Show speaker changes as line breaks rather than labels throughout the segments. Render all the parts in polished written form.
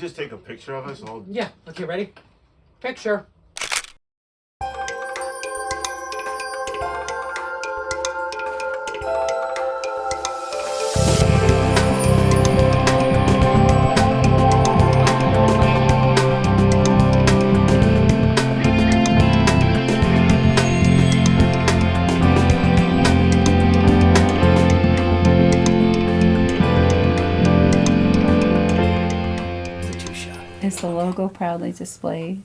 just take a picture of us?
Yeah. Okay, ready? Picture.
Is the logo proudly displayed?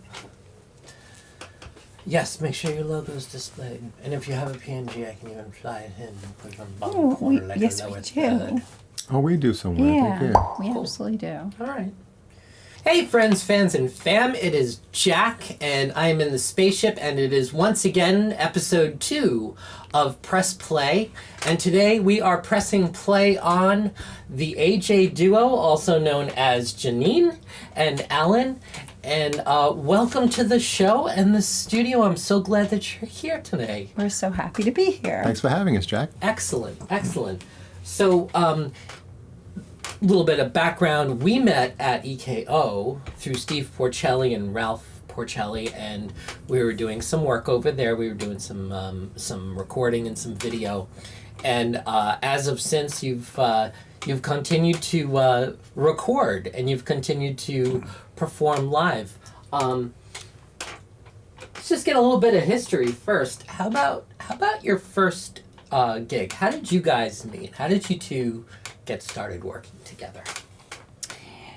Yes, make sure your logo is displayed. And if you have a PNG, I can even fly it in and put it on the bottom corner like
yes,
a lower
we
third.
do.
Oh, we do somewhere.
Yeah, we
Cool.
absolutely do.
All right. Hey, friends, fans, and fam. It is Jack, and I am in the spaceship, and it is once again episode 2 of Press Play. And today we are pressing play on the AJ duo, also known as Jeannine and Alan. And welcome to the show and the studio. I'm so glad that you're here today.
We're so happy to be here.
Thanks for having us, Jack.
Excellent, excellent. So, little bit of background. We met at EKO through Steve Porcelli and Ralph Porcelli, and we were doing some work over there. We were doing some recording and some video. And as of since, you've continued to record and you've continued to perform live. Let's just get a little bit of history first. How about your first gig? How did you guys meet? How did you two get started working together?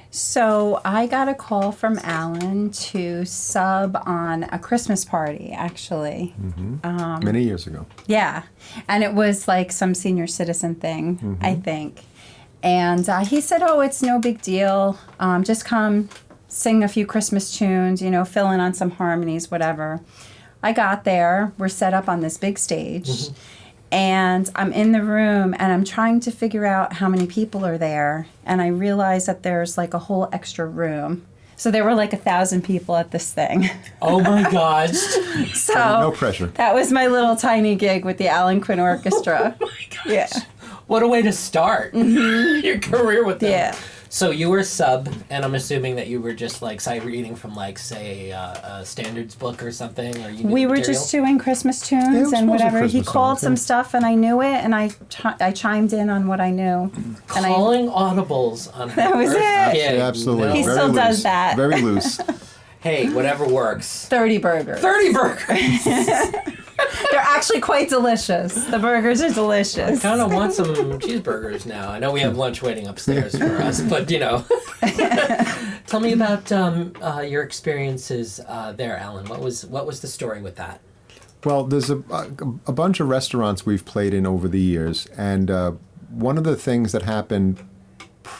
So I got a call from Alan to sub on a Christmas party, actually.
Many years ago.
Yeah. And it was like some senior citizen thing, I think. And he said, oh, it's no big deal. Just come sing a few Christmas tunes, fill in on some harmonies, whatever. I got there. We're set up on this big stage. And I'm in the room, and I'm trying to figure out how many people are there. And I realize that there's like a whole extra room. So there were like 1,000 people at this thing.
Oh my gosh.
So
No pressure.
that was my little tiny gig with the Alan Quinn Orchestra.
Oh my gosh.
Yeah.
What a way to start your career with them.
Yeah.
So you were sub, and I'm assuming that you were just like sight reading from like, say, a standards book or something, or you knew
We were
material?
just doing Christmas tunes
Yeah, it was
and
mostly
whatever. He
Christmas
called
songs,
some
yeah.
stuff, and I knew it, and I chimed in on what I knew. And
calling audibles on
That was
Earth
it.
Gig.
Yeah, absolutely.
No.
He
Very
still
loose.
does that.
Very loose.
Hey, whatever works.
30 burgers.
30 burgers.
They're actually quite delicious. The burgers are delicious.
Kind of want some cheeseburgers now. I know we have lunch waiting upstairs for us, but Tell me about your experiences there, Alan. What was the story with that?
Well, there's a bunch of restaurants we've played in over the years, and one of the things that happened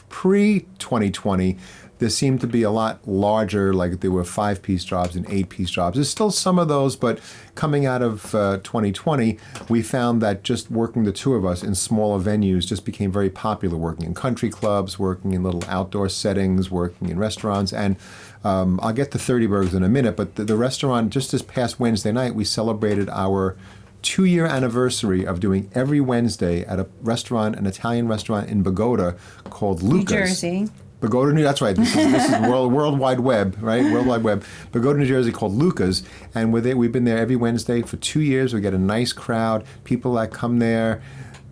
pre-2020, there seemed to be a lot larger, like there were 5-piece jobs and 8-piece jobs. There's still some of those, but coming out of 2020, we found that just working the two of us in smaller venues just became very popular, working in country clubs, working in little outdoor settings, working in restaurants. And I'll get to 30 Burgers in a minute, but the restaurant, just this past Wednesday night, we celebrated our 2-year anniversary of doing every Wednesday at a restaurant, an Italian restaurant in Bogota called Luca's.
New Jersey.
Bogota, that's right. This is World Wide Web, right? World Wide Web. Bogota, New Jersey, called Luca's, and we've been there every Wednesday for 2 years. We get a nice crowd. People that come there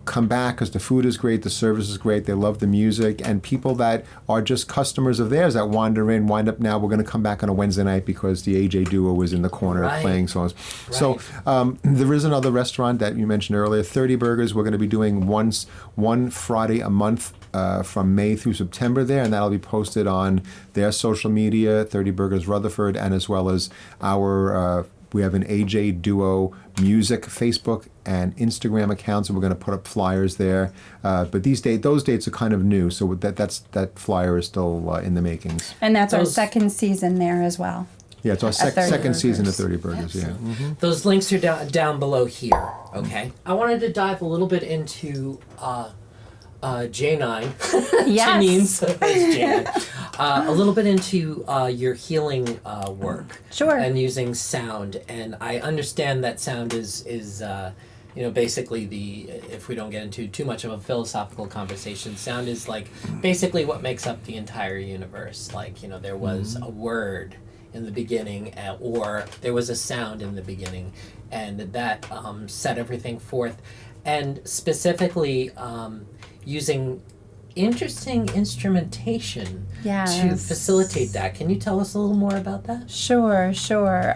come back because the food is great, the service is great, they love the music, and people that are just customers of theirs that wander in wind up now, we're going to come back on a Wednesday night because the AJ duo was in the corner
Right.
playing songs.
Right.
So there is another restaurant that you mentioned earlier, 30 Burgers. We're going to be doing one Friday a month from May through September there, and that'll be posted on their social media, 30 Burgers Rutherford, and as well as our we have an AJ Duo Music Facebook and Instagram accounts, and we're going to put up flyers there. But those dates are kind of new, so that flyer is still in the makings.
And that's our
Those-
second season there as well.
Yeah, it's our
30
second season of
Burgers.
30 Burgers. Yeah.
Those links are down below here. Okay. I wanted to dive a little bit into Jeannine.
Yes.
Jeannine. A little bit into your healing work.
Sure.
And using sound, and I understand that sound is basically if we don't get into too much of a philosophical conversation, sound is like basically what makes up the entire universe. Like, there was a word in the beginning, or there was a sound in the beginning, and that set everything forth. And specifically using interesting instrumentation to facilitate that. Can you tell us a little more about that?
Sure.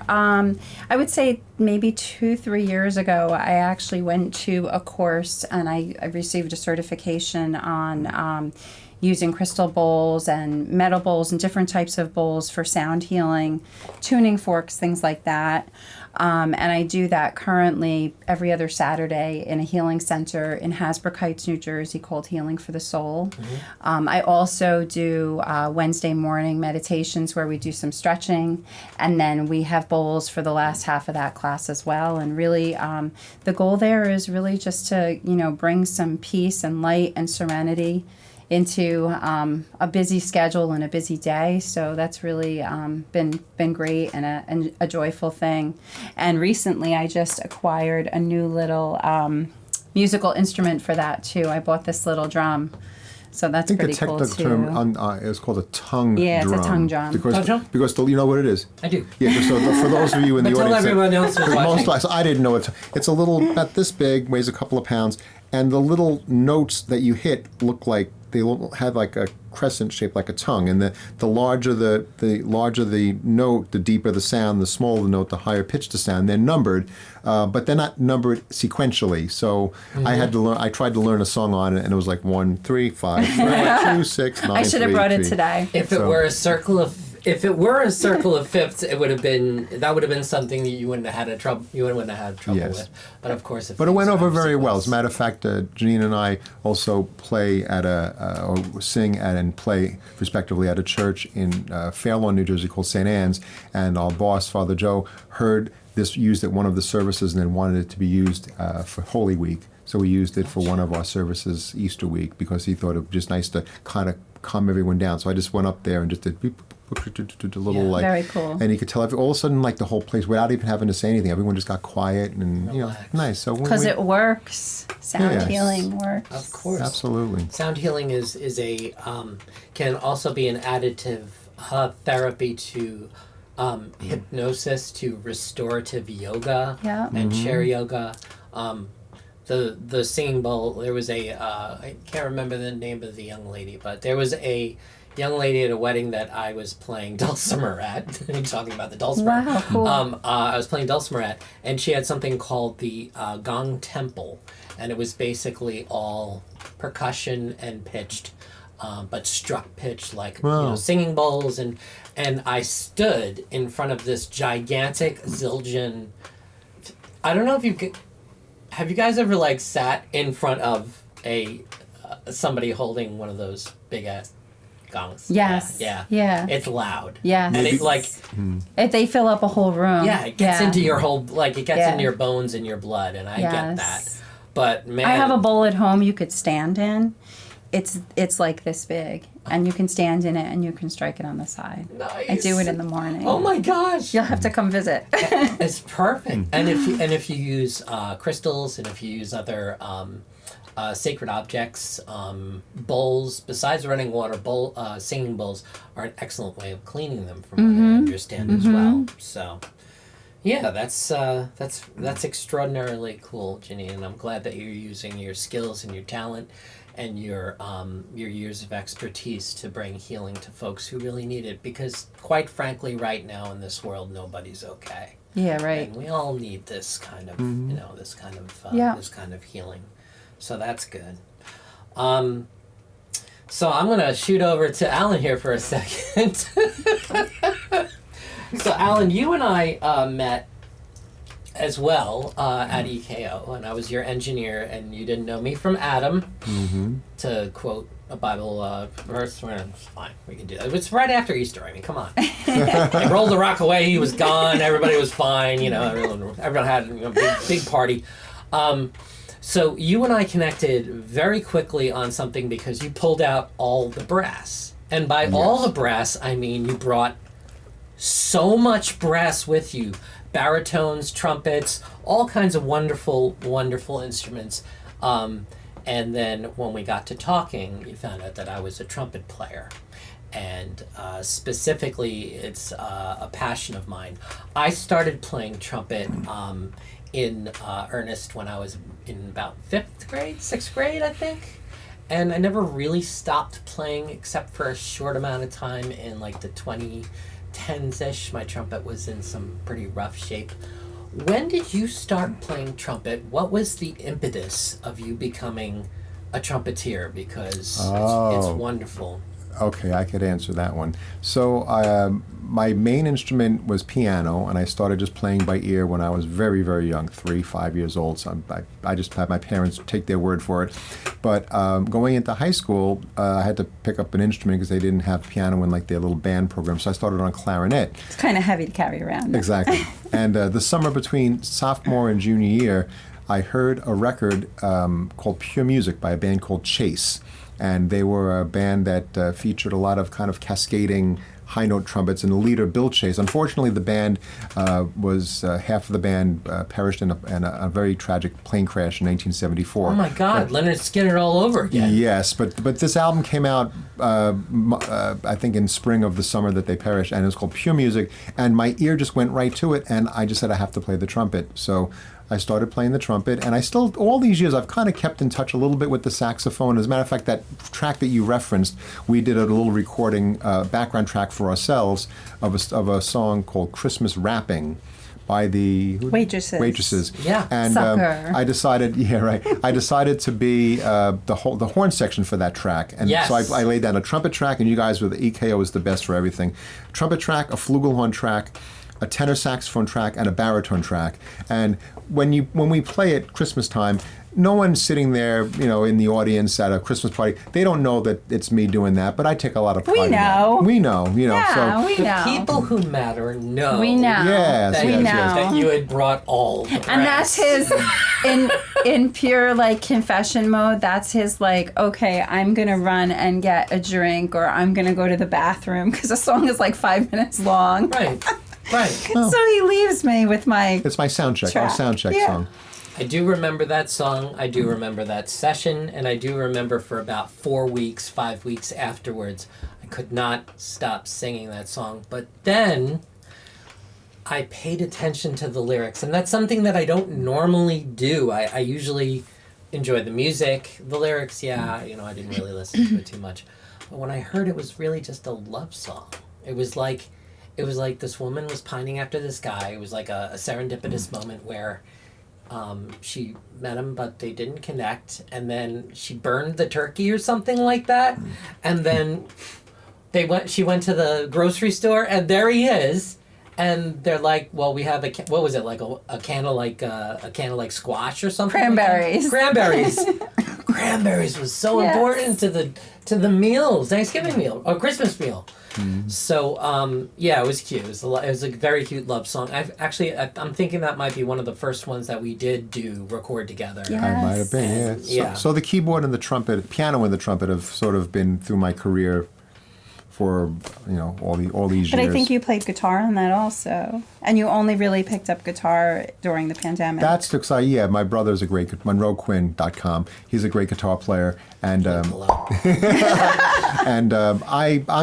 I would say maybe 2-3 years ago, I actually went to a course and I received a certification on using crystal bowls and metal bowls and different types of bowls for sound healing, tuning forks, things like that. And I do that currently every other Saturday in a healing center in Hasbrook Heights, New Jersey, called Healing for the Soul. I also do Wednesday morning meditations where we do some stretching, and then we have bowls for the last half of that class as well. And really, the goal there is really just to, bring some peace and light and serenity into a busy schedule and a busy day. So that's really been great and a joyful thing. And recently I just acquired a new little musical instrument for that too. I bought this little drum. So that's pretty cool too. I think the technical term is called a tongue drum. Yeah, it's a tongue drum.
Because
you know what it is?
I do.
Yeah, so for those of you in the audience.
Tell everyone else who's watching.
I didn't know it. It's a little, about this big, weighs a couple of pounds, and the little notes that you hit look like they have like a crescent shape, like a tongue. And the larger the note, the deeper the sound. The smaller the note, the higher pitched the sound. They're numbered, but they're not numbered sequentially. So I tried to learn a song on it, and it was like 1, 3, 5, 4, 2, 6, 9.
I should have brought it today.
If it were a circle of fifths, that would have been something that you wouldn't have had trouble with. But of course,
it went over very well. As a matter of fact, Jeannine and I also play at or sing and play respectively at a church in Fair Lawn, New Jersey called St. Anne's, and our boss, Father Joe, heard this used at one of the services and then wanted it to be used for Holy Week. So we used it for one of our services Easter week because he thought it was just nice to kind of calm everyone down. So I just went up there and just did a little
very cool.
And you could tell all of a sudden, like the whole place, without even having to say anything, everyone just got quiet and nice. So
because it works, sound healing works.
Of course,
absolutely.
Sound healing is a can also be an additive therapy to hypnosis, to restorative yoga and chair yoga. The singing bowl. There was I can't remember the name of the young lady, but there was a young lady at a wedding that I was playing dulcimer at. You're talking about the dulcimer.
Wow, cool.
I was playing dulcimer at, and she had something called the gong temple, and it was basically all percussion and pitched, but struck pitch like singing bowls, and I stood in front of this gigantic Zildjian. I don't know if you could. Have you guys ever sat in front of somebody holding one of those big ass gongs?
Yes.
Yeah. It's loud.
Yes.
And it
they fill up a whole room.
Yeah, it gets into your whole it gets into your bones and your blood, and I get that. But man,
I have a bowl at home you could stand in. It's like this big, and you can stand in it and you can strike it on the side.
Nice.
I do it in the morning.
Oh my gosh!
You'll have to come visit.
It's perfect. And if you use crystals, and if you use other sacred objects, bowls, besides running water, singing bowls are an excellent way of cleaning them, from what I understand as well. So. Yeah, that's extraordinarily cool, Jeannine, and I'm glad that you're using your skills and your talent and your years of expertise to bring healing to folks who really need it. Because, quite frankly, right now in this world, nobody's okay.
Yeah, right.
And we all need this kind of, this kind of healing. So that's good. So I'm gonna shoot over to Alan here for a second. So, Alan, you and I met as well at EKO, and I was your engineer, and you didn't know me from Adam, to quote a Bible verse. It's fine, we can do that. It's right after Easter, I mean, come on. They rolled the rock away, he was gone, everybody was fine, everyone had a big party. So you and I connected very quickly on something because you pulled out all the brass. And by all the brass, I mean you brought so much brass with you, baritones, trumpets, all kinds of wonderful, wonderful instruments. And then when we got to talking, you found out that I was a trumpet player. And specifically, it's a passion of mine. I started playing trumpet in earnest when I was in about 5th grade, 6th grade, I think. And I never really stopped playing except for a short amount of time in like the 2010s-ish. My trumpet was in some pretty rough shape. When did you start playing trumpet? What was the impetus of you becoming a trumpeter? Because it's wonderful.
Okay, I could answer that one. So my main instrument was piano, and I started just playing by ear when I was very, very young, 3, 5 years old. So I just had my parents take their word for it. But going into high school, I had to pick up an instrument because they didn't have piano in like their little band program. So I started on clarinet.
It's kind of heavy to carry around.
Exactly. And the summer between sophomore and junior year, I heard a record called Pure Music by a band called Chase. And they were a band that featured a lot of kind of cascading high note trumpets, and the leader, Bill Chase. Unfortunately, the band was half of the band perished in a very tragic plane crash in 1974.
Oh my God, Leonard Skinner all over again.
Yes, but this album came out, I think, in spring of the summer that they perished, and it was called Pure Music, and my ear just went right to it, and I just said I have to play the trumpet. So I started playing the trumpet, and I still, all these years, I've kind of kept in touch a little bit with the saxophone. As a matter of fact, that track that you referenced, we did a little recording, background track for ourselves of a song called Christmas Rapping by the Waitresses.
Yeah.
And
Sucker.
I decided, I decided to be the horn section for that track. And
Yes.
so I laid down a trumpet track, and you guys were the EKO is the best for everything. Trumpet track, a flugelhorn track, a tenor saxophone track, and a baritone track. And when we play at Christmas time, no one's sitting there, in the audience at a Christmas party. They don't know that it's me doing that, but I take a lot of pride in that. We know,
Yeah,
so
we know.
The people who matter know.
We know.
Yes,
that,
we
yes,
know.
yes.
that you had brought all the
And that's
rest.
his, in pure like confession mode, that's his like, okay, I'm going to run and get a drink, or I'm going to go to the bathroom because the song is like 5 minutes long.
Right, right.
So he leaves me with my
It's my sound check, our
track.
sound check
Yeah.
song.
I do remember that song. I do remember that session, and I do remember for about 4 weeks, 5 weeks afterwards, I could not stop singing that song. But then I paid attention to the lyrics, and that's something that I don't normally do. I usually enjoy the music, the lyrics. Yeah, I didn't really listen to it too much. But when I heard it was really just a love song. It was like this woman was pining after this guy. It was like a serendipitous moment where she met him, but they didn't connect, and then she burned the turkey or something like that, and then she went to the grocery store, and there he is, and they're like, well, we have a can of like squash or something.
Cranberries.
Cranberries was so
Yes.
important to the meals, Thanksgiving meal or Christmas meal. So it was cute. It was a very cute love song. I'm thinking that might be one of the first ones that we did record together.
Yeah.
I might have been,
Yeah.
So the keyboard and the trumpet, piano and the trumpet have sort of been through my career for all these
But
years.
I think you played guitar on that also. And you only really picked up guitar during the pandemic.
That's exciting. Yeah, my brother's a great MonroeQuinn.com. He's a great guitar player, and I'm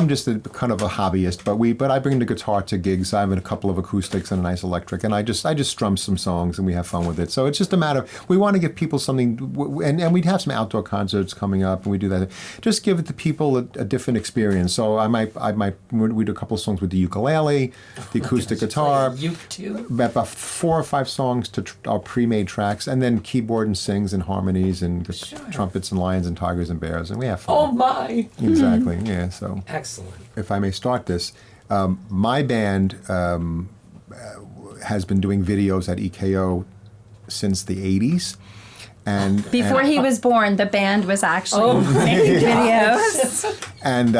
just kind of a hobbyist. But I bring the guitar to gigs. I have a couple of acoustics and a nice electric, and I just strum some songs and we have fun with it. So it's just a matter of we want to give people something, and we'd have some outdoor concerts coming up, and we do that. Just give it to people a different experience. So we do a couple of songs with the ukulele, the acoustic guitar.
You too.
About 4 or 5 songs to our pre-made tracks, and then keyboard and sings and harmonies and trumpets and lions and tigers and bears, and we have fun.
Oh my!
Exactly. Yeah. So
Excellent.
if I may start this, my band has been doing videos at EKO since the 80s. And
Before he was born, the band was actually making videos.
And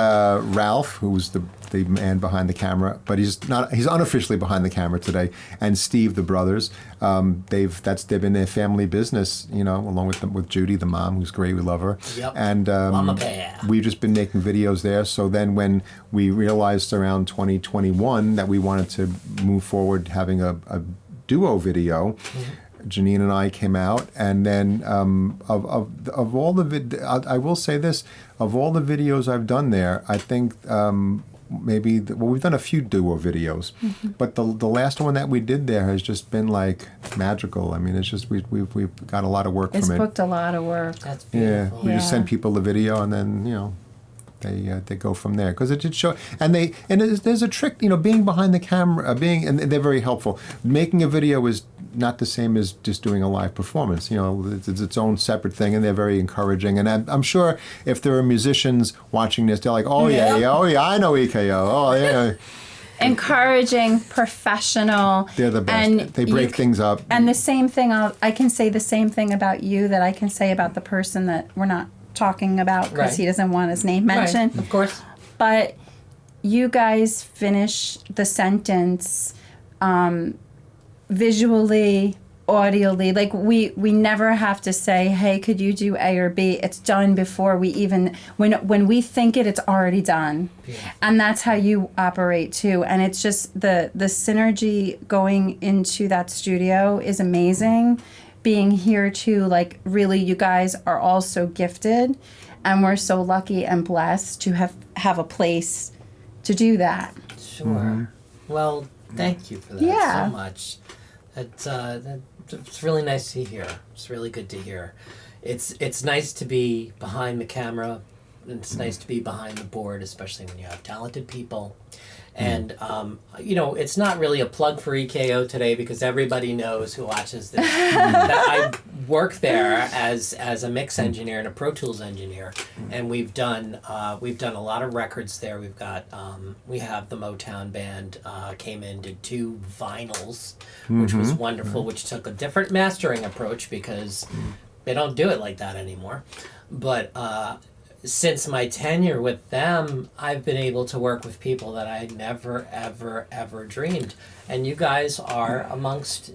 Ralph, who was the the man behind the camera, but he's unofficially behind the camera today. And Steve, the brothers, they've been their family business, along with Judy, the mom, who's great. We love her.
Yep.
And
Mama Bear.
we've just been making videos there. So then when we realized around 2021 that we wanted to move forward having a duo video, Jeannine and I came out, and then of all the I will say this, of all the videos I've done there, I think we've done a few duo videos, but the last one that we did there has just been like magical. I mean, it's just we've got a lot of work
It's
from it.
booked a lot of work.
That's
Yeah,
beautiful.
we just send people the video, and then they go from there, because it did show. And there's a trick, being behind the camera, and they're very helpful. Making a video is not the same as just doing a live performance. It's its own separate thing, and they're very encouraging. And I'm sure if there are musicians watching this, they're like, oh yeah, I know EKO. Oh yeah.
Encouraging, professional.
They're the best.
And
they break things up.
And the same thing, I can say the same thing about you that I can say about the person that we're not talking about, because
Right.
he doesn't want his name mentioned.
Right, of course.
But you guys finish the sentence visually, audially. Like we never have to say, hey, could you do A or B? It's done before we even, when we think it's already done.
Yeah.
And that's how you operate too. And it's just the synergy going into that studio is amazing. Being here too, like really you guys are all so gifted, and we're so lucky and blessed to have a place to do that.
Sure. Well, thank you for that
Yeah.
so much. It's really nice to hear. It's really good to hear. It's nice to be behind the camera. It's nice to be behind the board, especially when you have talented people. And it's not really a plug for EKO today, because everybody knows who watches this that I work there as a mix engineer and a Pro Tools engineer, and we've done a lot of records there. We've got we have the Motown band came in, did 2 vinyls, which was wonderful, which took a different mastering approach because they don't do it like that anymore. But since my tenure with them, I've been able to work with people that I never, ever, ever dreamed. And you guys are amongst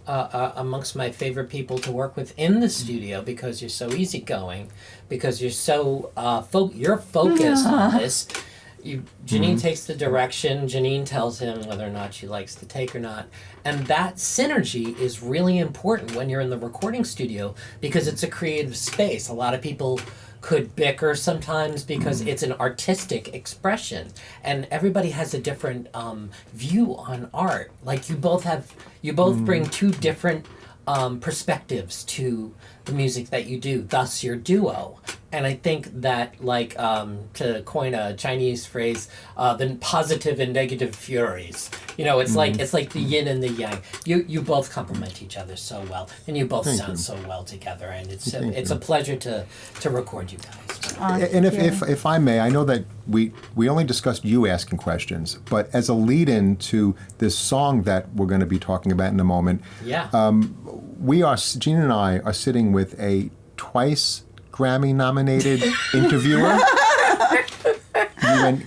my favorite people to work with in the studio, because you're so easygoing, because you're so you're focused on this. Jeannine takes the direction. Jeannine tells him whether or not she likes to take or not. And that synergy is really important when you're in the recording studio, because it's a creative space. A lot of people could bicker sometimes because it's an artistic expression, and everybody has a different view on art. Like you both bring 2 different perspectives to the music that you do, thus your duo. And I think that, like, to coin a Chinese phrase, the positive and negative furies. It's like the yin and the yang. You both complement each other so well, and you both sound so well together. And it's a pleasure to record you guys.
And if I may, I know that we only discussed you asking questions, but as a lead-in to this song that we're going to be talking about in a moment, Jeannine and I are sitting with a twice Grammy-nominated interviewer.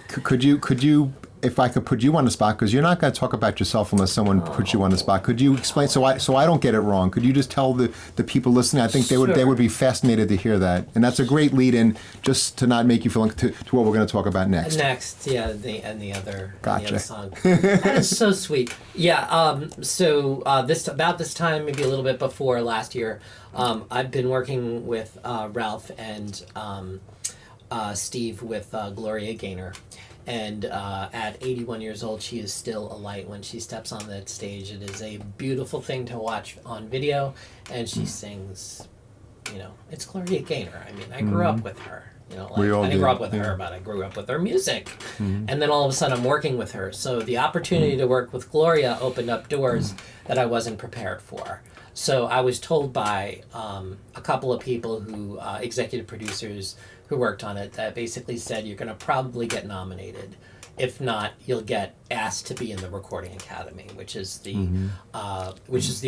Could you, if I could put you on the spot, because you're not going to talk about yourself unless someone puts you on the spot. Could you explain, so I don't get it wrong? Could you just tell the people listening? I think they would be fascinated to hear that, and that's a great lead-in, just to not make you feel to what we're going to talk about next.
The other song. That is so sweet. Yeah. So about this time, maybe a little bit before last year, I've been working with Ralph and Steve with Gloria Gaynor. And at 81 years old, she is still a light when she steps on that stage. It is a beautiful thing to watch on video, and she sings, it's Gloria Gaynor. I mean, I grew up with her. I didn't grow up with her, but I grew up with her music. And then all of a sudden I'm working with her. So the opportunity to work with Gloria opened up doors that I wasn't prepared for. So I was told by a couple of people who, executive producers who worked on it, that basically said you're going to probably get nominated. If not, you'll get asked to be in the Recording Academy, which is the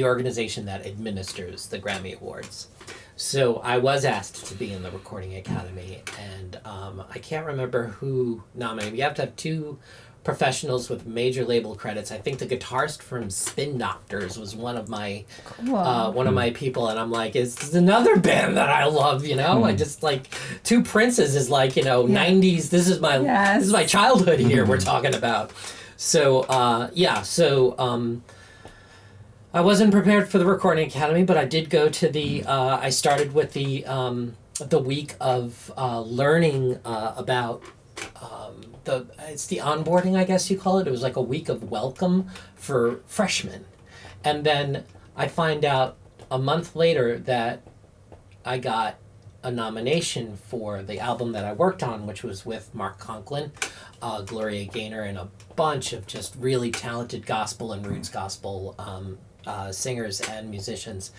organization that administers the Grammy Awards. So I was asked to be in the Recording Academy, and I can't remember who nominated me. You have to have two professionals with major label credits. I think the guitarist from Spin Doctors was one of my people, and I'm like, it's another band that I love, you know. I just like Two Princes is like, you know, 90s. This is my childhood here we're talking about. So I wasn't prepared for the Recording Academy, but I did go to the. I started with the week of learning about it's the onboarding, I guess you call it. It was like a week of welcome for freshmen, and then I find out a month later that I got a nomination for the album that I worked on, which was with Mark Conklin, Gloria Gaynor, and a bunch of just really talented gospel and roots gospel singers and musicians.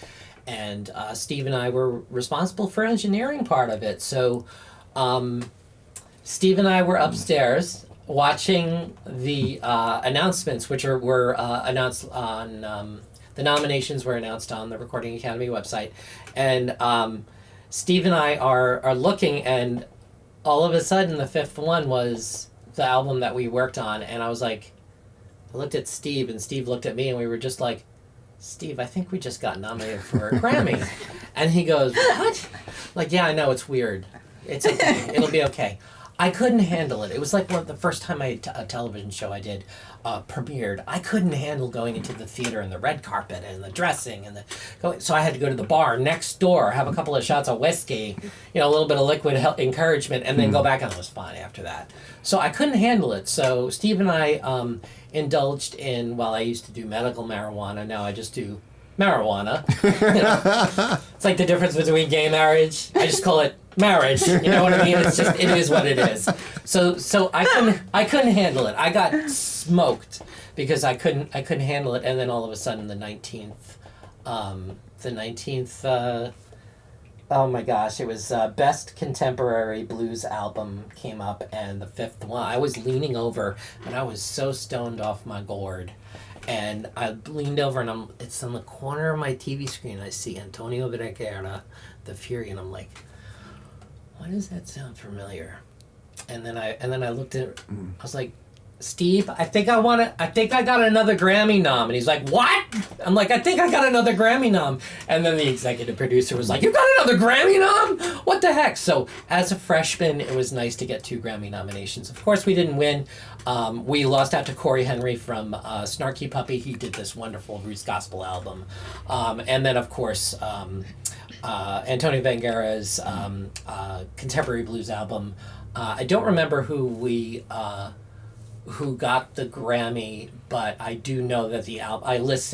And Steve and I were responsible for engineering part of it. So Steve and I were upstairs watching the announcements, which were announced on the nominations were announced on the Recording Academy website. And Steve and I are looking, and all of a sudden the fifth one was the album that we worked on. And I was like, I looked at Steve, and Steve looked at me, and we were just like, Steve, I think we just got nominated for a Grammy. And he goes, what? Like, yeah, I know, it's weird. It's okay. It'll be okay. I couldn't handle it. It was like the first time a television show I did premiered. I couldn't handle going into the theater and the red carpet and the dressing and so I had to go to the bar next door, have a couple of shots of whiskey, you know, a little bit of liquid encouragement, and then go back, and I was fine after that. So I couldn't handle it. So Steve and I indulged in, well, I used to do medical marijuana. Now I just do marijuana. You know? It's like the difference between gay marriage. I just call it marriage. You know what I mean? It's just, it is what it is. So I couldn't handle it. I got smoked because I couldn't handle it. And then all of a sudden the 19th, oh my gosh, it was Best Contemporary Blues Album came up, and the fifth one, I was leaning over, and I was so stoned off my gourd. And I leaned over, and it's on the corner of my TV screen. I see Antonio Vergara, The Fury, and I'm like, why does that sound familiar? And then I looked at it, I was like, Steve, I think I got another Grammy nom. And he's like, what? I'm like, I think I got another Grammy nom. And then the executive producer was like, you got another Grammy nom? What the heck? So as a freshman, it was nice to get 2 Grammy nominations. Of course, we didn't win. We lost out to Corey Henry from Snarky Puppy. He did this wonderful roots gospel album. And then, of course, Antonio Banderas' contemporary blues album. I don't remember who got the Grammy, but I do know that the album, I must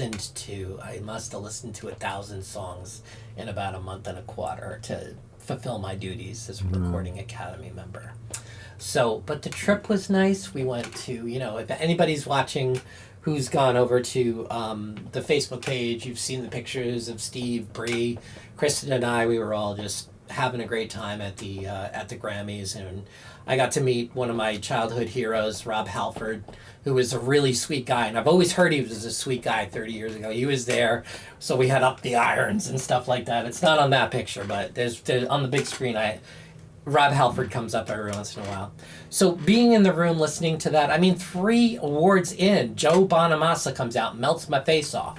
have listened to 1,000 songs in about a month and a quarter to fulfill my duties as a Recording Academy member. So, but the trip was nice. We went to, you know, if anybody's watching who's gone over to the Facebook page, you've seen the pictures of Steve, Bree, Kristen, and I. We were all just having a great time at the Grammys, and I got to meet one of my childhood heroes, Rob Halford, who was a really sweet guy, and I've always heard he was a sweet guy 30 years ago. He was there, so we had Up the Irons and stuff like that. It's not on that picture, but there's on the big screen, Rob Halford comes up every once in a while. So being in the room listening to that, I mean, 3 awards in, Joe Bonamassa comes out, melts my face off.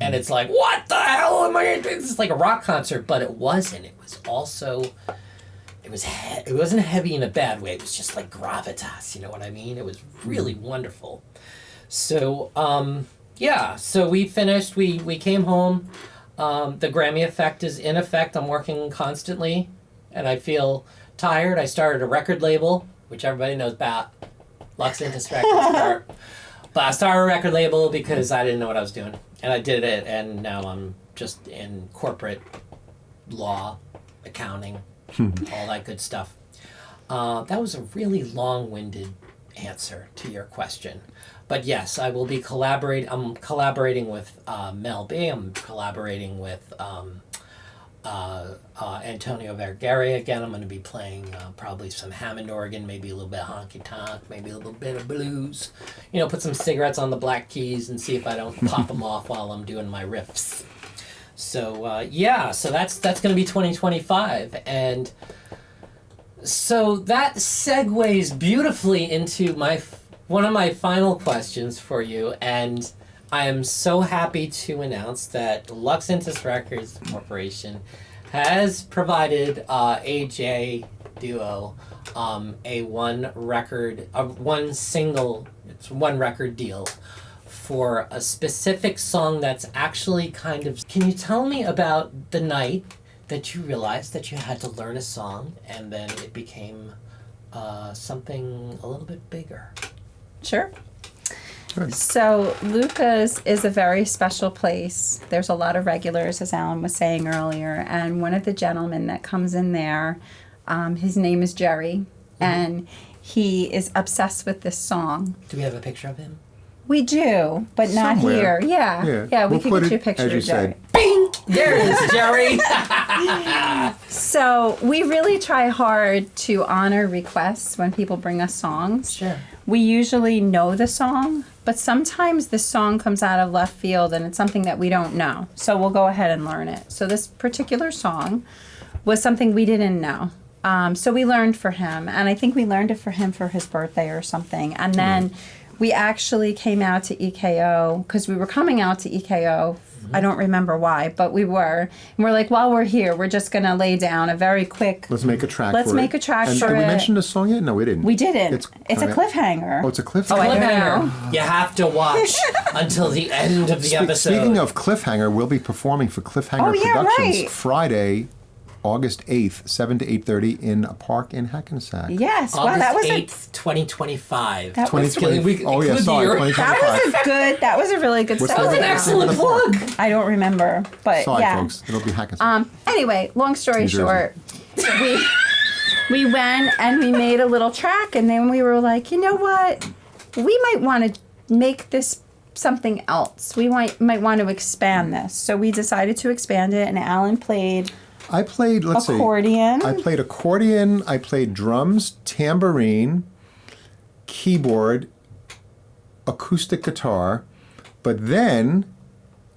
And it's like, what the hell am I doing? This is like a rock concert, but it wasn't. It was also, it wasn't heavy in a bad way. It was just like gravitas, you know what I mean? It was really wonderful. So, so we finished, we came home. The Grammy effect is in effect. I'm working constantly, and I feel tired. I started a record label, which everybody knows about, Lux Intus Records. But I started a record label because I didn't know what I was doing. And I did it, and now I'm just in corporate law, accounting, all that good stuff. That was a really long-winded answer to your question. But yes, I will be collaborating. I'm collaborating with Mel B. I'm collaborating with Antonio Vergara again. I'm going to be playing probably some Hammond organ, maybe a little bit of honky-tonk, maybe a little bit of blues. You know, put some cigarettes on the black keys and see if I don't pop them off while I'm doing my riffs. So so that's going to be 2025, and so that segues beautifully into one of my final questions for you, and I am so happy to announce that Luxentus Records Corporation has provided AJ Duo a one record deal for a specific song that's actually kind of... Can you tell me about the night that you realized that you had to learn a song and then it became something a little bit bigger?
Sure.
Good.
So Luca's is a very special place. There's a lot of regulars, as Alan was saying earlier, and one of the gentlemen that comes in there, his name is Jerry, and he is obsessed with this song.
Do we have a picture of him?
We do, but not
Somewhere.
here. Yeah, we
We'll
could
put
get you a
it,
picture
as you
of Jerry.
said.
Bing! There it is, Jerry!
So we really try hard to honor requests when people bring us songs.
Sure.
We usually know the song, but sometimes the song comes out of left field and it's something that we don't know. So we'll go ahead and learn it. So this particular song was something we didn't know. So we learned for him, and I think we learned it for him for his birthday or something. And then we actually came out to EKO because we were coming out to EKO. I don't remember why, but we were. And we're like, while we're here, we're just going to lay down a very quick...
Let's make a track
Let's
for
make
it.
a track
And
for
did we
it.
mention the song yet? No, we didn't.
We didn't. It's a
okay.
cliffhanger.
Oh, it's a cliffhanger.
Oh, I don't
Cliffhanger.
know.
You have to watch until the end of the episode.
Speaking of Cliffhanger, we'll be performing for Cliffhanger
Oh, yeah,
Productions
right.
Friday, August 8th, 7 to 8:30 in a park in Hackensack.
Yes. Wow,
August
that was
8th, 2025.
That was-
2020.
We
Oh, yeah,
include
sorry,
the year.
2025.
that was a really good
What's
song.
That was an excellent plug.
I don't remember, but
Sorry,
yeah.
folks. It'll be Hackensack.
Anyway, long story
New Jersey.
short, we went and we made a little track, and then we were like, you know what? We might want to make this something else. We might want to expand this. So we decided to expand it, and Alan played
I played, let's
accordion.
see. I played accordion, I played drums, tambourine, keyboard, acoustic guitar, but then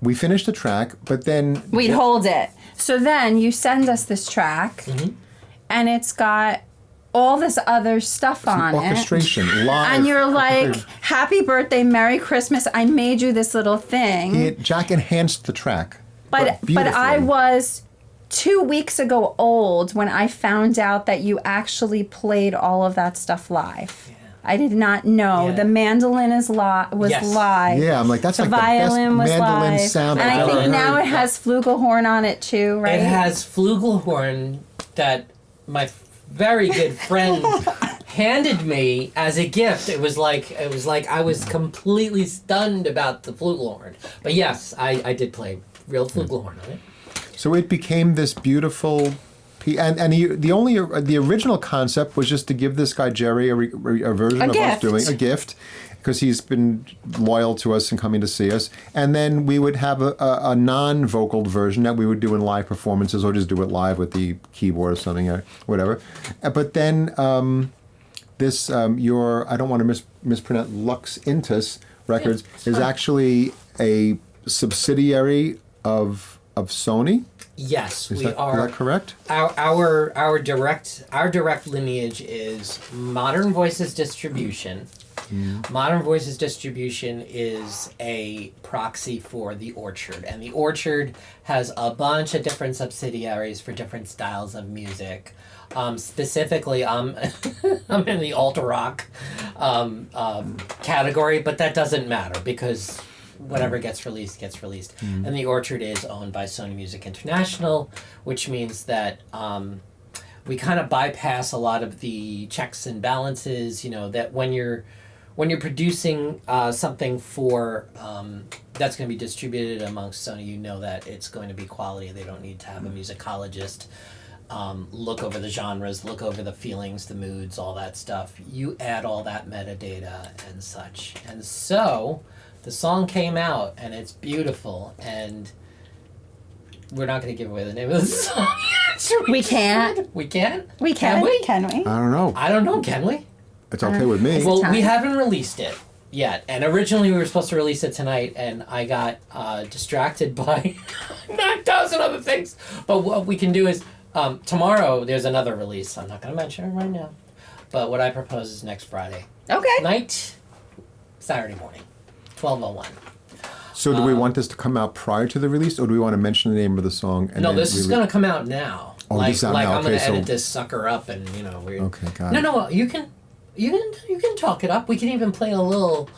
we finished the track, but then...
We'd hold it. So then you send us this track, and it's got all this other stuff on it.
orchestration, live.
And you're like, happy birthday, Merry Christmas. I made you this little thing.
Jack enhanced the track.
But I
beautifully.
was 2 weeks ago old when I found out that you actually played all of that stuff live. Yeah. I did not know.
Yeah.
The mandolin was
Yes.
live.
Yeah, I'm like, that's
The
like the best
violin was
mandolin
live.
sound
And
I've
I
ever
think now
heard.
it has flugelhorn on it too, right?
It has flugelhorn that my very good friend handed me as a gift. It was like I was completely stunned about the flugelhorn. But yes, I did play real flugelhorn on it.
So it became this beautiful, the original concept was just to give this guy Jerry a version of us
gift.
doing a gift, because he's been loyal to us and coming to see us, and then we would have a non-vocal version that we would do in live performances, or just do it live with the keyboard or something or whatever. But then this I don't want to mispronounce Luxentus Records is actually a subsidiary of Sony.
Yes,
Is
we
that
are.
correct?
Our direct lineage is Modern Voices Distribution. Modern Voices Distribution is a proxy for The Orchard, and The Orchard has a bunch of different subsidiaries for different styles of music. Specifically, I'm in the alt rock category, but that doesn't matter because whatever gets released gets released. And The Orchard is owned by Sony Music International, which means that we kind of bypass a lot of the checks and balances. You know, that when you're producing something for that's going to be distributed amongst Sony, you know that it's going to be quality. They don't need to have a musicologist look over the genres, look over the feelings, the moods, all that stuff. You add all that metadata and such. And so the song came out, and it's beautiful, and we're not going to give away the name of the song yet.
We can't.
We can?
We can.
Can we?
Can we?
I don't know.
I don't know, can we?
It's okay with me.
Well,
time.
we haven't released it yet, and originally we were supposed to release it tonight, and I got distracted by 9,000 other things. But what we can do is, tomorrow there's another release. I'm not going to mention it right now. But what I propose is next Friday
Okay.
night, Saturday morning, 12:01.
So do we want this to come out prior to the release, or do we want to mention the name of the song? And
No,
then
this is going to come out now.
Oh,
like,
this is out
like
now.
I'm going to
Okay, so-
edit this sucker up, and we're
Okay, got
no,
it.
no. You can talk it up. We can even play a little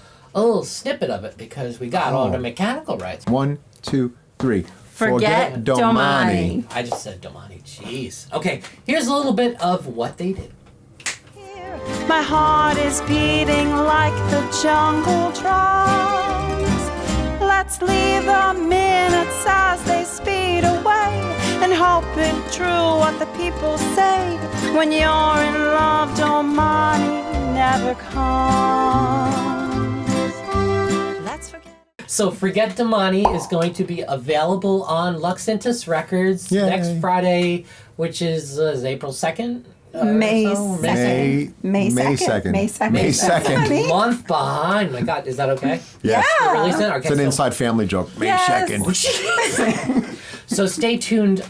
snippet of it because we got all the mechanical rights.
1, 2, 3.
Forget Domani.
I just said Domani. Jeez. Okay, here's a little bit of what they did.
My heart is beating like the jungle drums. Let's leave the minutes as they speed away and hope it's true what the people say. When you're in love, Domani never comes. Let's forget.
So Forget Domani is going to be available on Luxentus Records
Yay.
next Friday, which is April 2nd.
May
so?
2nd. May 2nd. May 2nd.
May
Is that
2nd.
funny?
Month behind. My God, is that okay?
Yes.
Yeah.
Release it? Okay,
It's an
so-
inside family joke. May
Yes.
2nd.
So stay tuned.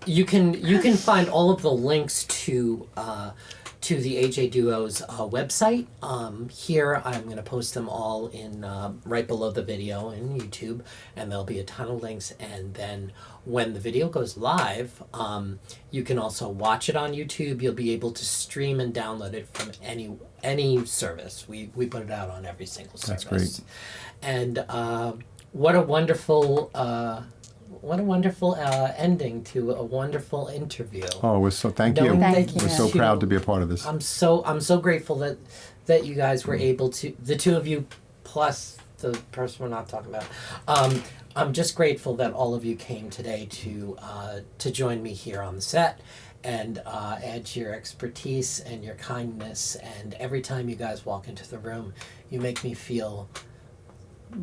You can find all of the links to the AJ Duo's website. Here I'm going to post them all in right below the video in YouTube, and there'll be a ton of links. And then when the video goes live, you can also watch it on YouTube. You'll be able to stream and download it from any service. We put it out on every single service.
That's great.
And what a wonderful ending to a wonderful interview.
Oh, thank you.
Knowing
Thank
that
you.
We're so proud to be a part of this.
I'm so grateful that you guys were able to, the two of you plus the person we're not talking about. I'm just grateful that all of you came today to join me here on the set and add to your expertise and your kindness. And every time you guys walk into the room, you make me feel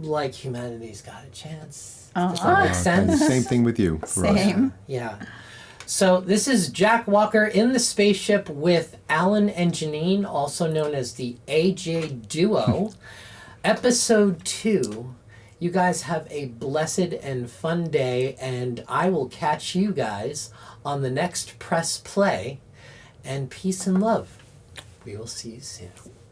like humanity's got a chance. Does that make
Okay,
sense?
Same thing with you. for us.
Same.
Yeah. So this is Jack Walker in the spaceship with Alan and Jeannine, also known as the AJ Duo. Episode 2. You guys have a blessed and fun day, and I will catch you guys on the next Press Play. And peace and love. We will see you soon.